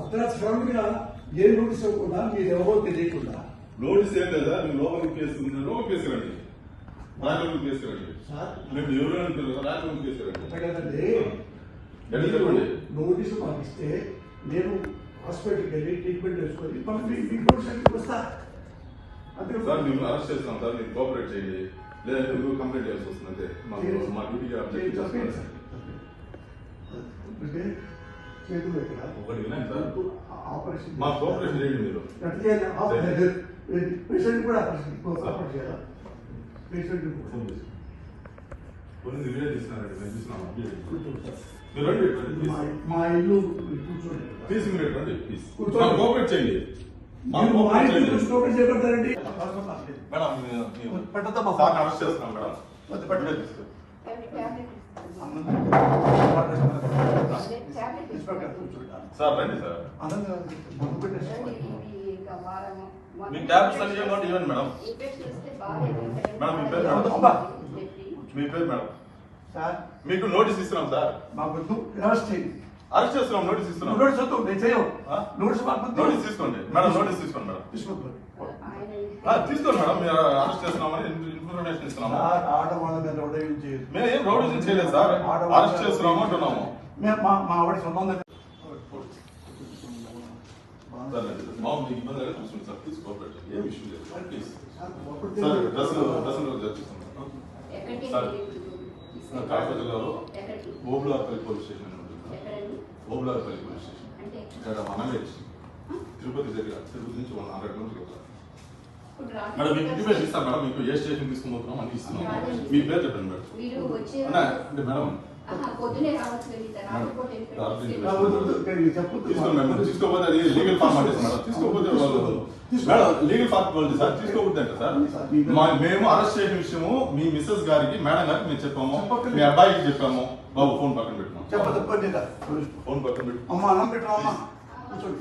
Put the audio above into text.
అర్ధరాత్రి శ్రమంగా ఏ నోటీస్ ఇవ్వకుండా మీరు ఎవరో తెలియకుండా నోటీస్ ఏం లేదా మీరు లోపలికి కేసుకున్నారు కేసుకురండి రాజమండ్రి కేసుకురండి మేము ఎవరు అంటారు రాజమండ్రి కేసుకురండి కదండి నోటీసు మాకు ఇస్తే నేను హాస్పిటల్కి వెళ్ళి ట్రీట్మెంట్ చేసుకొని మీకు వస్తా అంతే సార్ మేము అరెస్ట్ చేస్తాం సార్ మీరు కోఆపరేట్ చేయండి లేదంటే మీరు కంప్లైంట్ చేయాల్సి వస్తుంది అంతే మా డ్యూటీకి అప్డేట్ చేస్తాం చేతులు ఇక్కడ ఒకటి వినండి సార్ ఆపరేషన్ మా కోఆపరేషన్ చేయండి మీరు పేషెంట్ కూడా ఆపరేషన్ చేయాలా పేషెంట్ కొన్ని వీడియో తీసుకున్నారండి మేము చూసినాం మీరు రండి మా ఇల్లు కూర్చోండి తీసి మీరు రండి ప్లీజ్ కోఆపరేట్ చేయండి చేపడతారండి మేడం సార్ అరెస్ట్ చేస్తున్నాం మేడం సార్ రండి సార్ మీ ట్యాబ్లెట్స్ అన్ని ఇవ్వండి ఇవ్వండి మేడం మేడం మీ పేరు మేడం సార్ మీకు నోటీస్ ఇస్తున్నాం సార్ మాకు అరెస్ట్ చేయండి అరెస్ట్ చేస్తున్నాం నోటీస్ ఇస్తున్నాం నోటీస్ వద్దు నేను చేయవు నోటీస్ మాకు నోటీస్ తీసుకోండి మేడం నోటీస్ తీసుకోండి మేడం తీసుకోండి తీసుకోండి మేడం మీరు అరెస్ట్ చేస్తున్నామని ఇన్ఫర్మేషన్ ఇస్తున్నాము ఆడవాళ్ళ మీద రౌడీలు చేయదు మేము ఏం రౌడీజం చేయలేదు సార్ అరెస్ట్ చేస్తున్నాము అంటున్నాము మా ఆవిడ సొంతం మీకు ఇబ్బంది అయితే చూసుకోండి సార్ ప్లీజ్ కోఆపరేట్ ఏం ఇష్యూ లేదు ప్లీజ్ సార్ డ్రెస్సులు చర్చిస్తున్నాం సార్ కాకపల్లి జిల్లాలో ఓబులార్పల్లి పోలీస్ స్టేషన్ అని ఉంటుంది ఓబులార్పల్లి పోలీస్ స్టేషన్ ఇక్కడ మనమేజ్ తిరుపతి దగ్గర తిరుపతి నుంచి 100 కిలోమీటర్లు మేడం మీకు ఇంటిమేషన్ ఇస్తాం మేడం మీకు ఏ స్టేషన్ తీసుకుని పోతున్నాం అని ఇస్తున్నాం మీ పేరు చెప్పండి మేడం అంటే మేడం తీసుకోపోతే అది లీగల్ ఫార్మాలిటీస్ మేడం తీసుకోపోతే మేడం లీగల్ ఫార్మాలిటీ సార్ తీసుకోకపోతే అంటే సార్ మేము అరెస్ట్ చేసిన విషయము మీ మిస్సెస్ గారికి మేడం గారికి మేము చెప్పాము మీ అబ్బాయికి చెప్పాము బాబు ఫోన్ పక్కన పెట్టినాం చెప్పండి ఫోన్ పక్కన పెట్టు అమ్మ అన్నం పెట్టామమ్మా కూర్చోండి